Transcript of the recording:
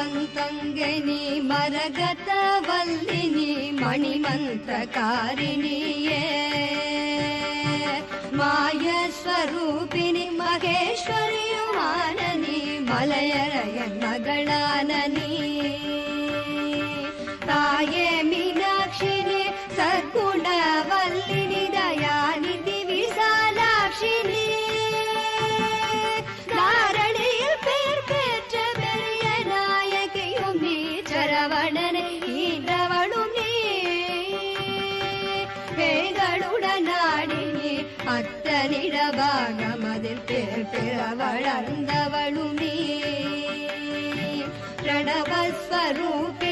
மகவந்தங்கனி மரகதவல்லினி மணிமந்திரகாரிணியே மாயஸ்வரூபிணி மகேஸ்வரியுமானನಿ மலையரையன் மகளானನಿ ತಾಯೇ ಮೀನಾಕ್ಷಿನಿ ಸದ್ಗುಣವಲ್ಲಿನಿ ದಯಾನಿಧಿ விசாலாட்சினி தாரணியில் பேர் பெற்ற பெரிய நாயகியும் நீ சரவணனை ஈன்றவளும் நீ பேய்களுடனாடி நீ அத்தனிட பாகமதில் பேர் பெற வளர்ந்தவளும் நீ பிரணவஸ்வரூபி